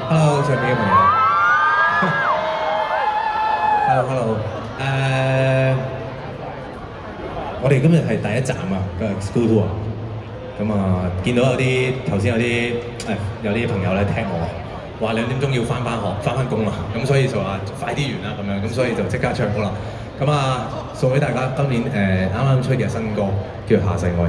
Hello，上面嘅朋友。Hello，Hello。我哋今日係第一站啊，個 school tour。咁啊，見到有啲頭先有啲朋友咧聽我話2點鐘要翻工啦，咁所以就話快啲完啦咁樣，咁所以就即刻唱好啦。咁啊，送俾大家今年啱啱出嘅新歌叫《下世愛你》。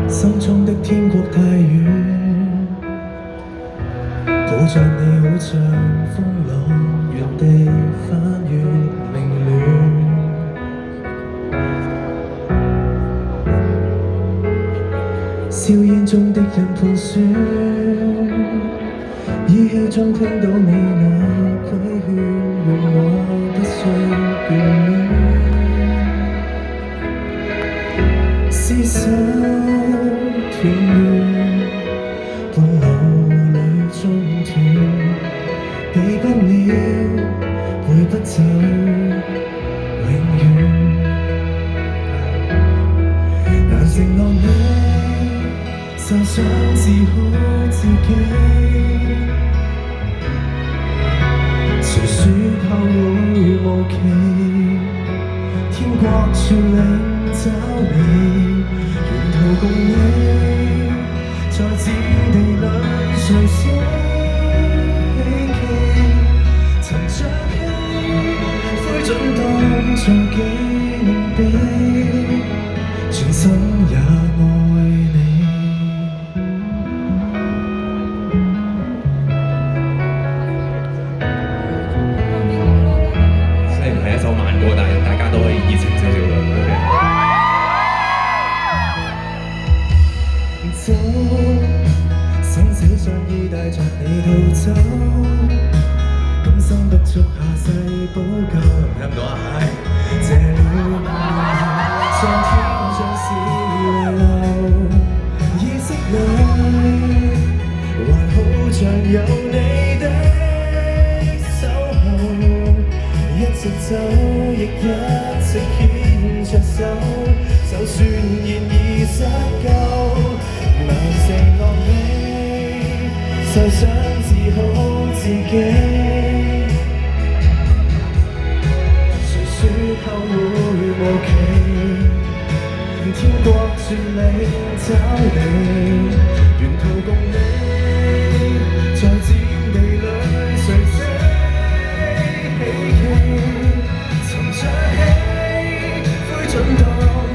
心中的天國太遠，抱着你好像風浪，原地翻越凌亂。硝煙中的人盤旋，依稀中聽到你那規勸，讓我不需眷戀。廝守斷緣，半路裏中斷，避不了，背不走，永遠。難承諾你，受傷治好自己。誰說後會無期？天國全領找你。沿途共你，在戰地裏垂死希冀，沉着氣，灰燼當作紀念碑，全心也愛你。雖然係一首慢歌，但係大家都可以熱情少少嘅。走，生死相依帶着你逃走，今生不足下世補救。聽唔到啊？這戀愛上天將是遺留，意識裏還好像有你的守候，一直走亦一直牽着手，就算現已失救。難承諾你，就想治好自己。誰說後會無期？天國絕領找你，沿途共你，在戰地裏垂死希冀，沉着氣，灰燼當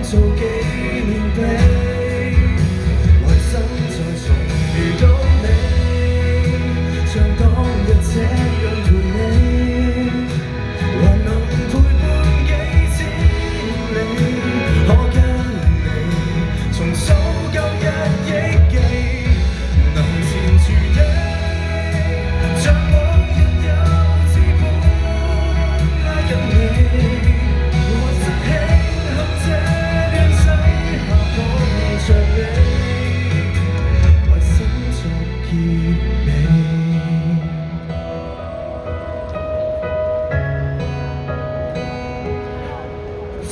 做紀念碑。遇到你，像當日這樣陪你，還能陪伴幾千里，可跟你重數舊日憶記，能纏住你，像往日幼稚般拉緊你，或是慶幸這段世下碰着你。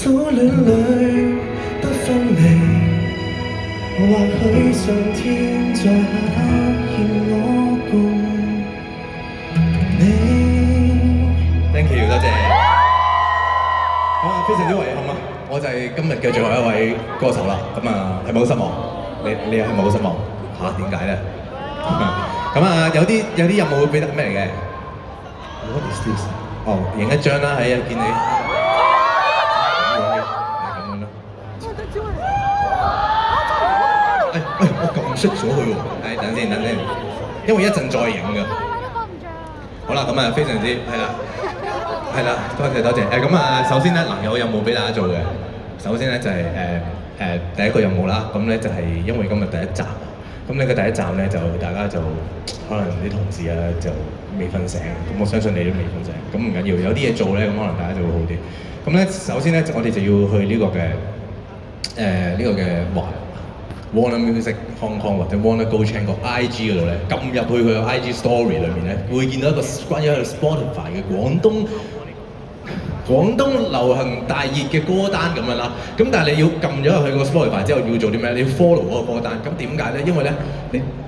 苦戀裏不分離，或許上天在考驗我共你。Thank you， 多謝。非常之遺憾啊！我就係今日嘅最後一位歌手啦。咁啊，係咪好失望？你又係咪好失望？嚇，點解咧？咁啊，有啲任務會俾得咩嚟嘅 ？What is this？ 哦，影一張啦，喺見你。我撳熄咗佢喎。等先，因為一陣再影㗎。好啦，咁啊，非常之係啦，多謝。咁啊，首先咧，有任務俾大家做嘅。首先咧就係第一個任務啦。咁咧就係因為今日第一集。咁呢個第一站咧就大家就可能啲同事啊就未瞓醒，咁我相信你都未瞓醒，咁唔緊要，有啲嘢做咧，咁可能大家就會好啲。咁咧首先咧我哋就要去呢個嘅呢個嘅Warner Music Hong Kong 或者 Warner Go Channel 個 IG 嗰度咧，撳入去佢個 IG Story 裏面咧，會見到一個關於一個 Spotify 嘅廣東流行大熱嘅歌單咁樣啦。咁但係你要撳咗入去個 Spotify 之後要做啲咩？你要 follow 嗰個歌單。咁點解咧？因為咧你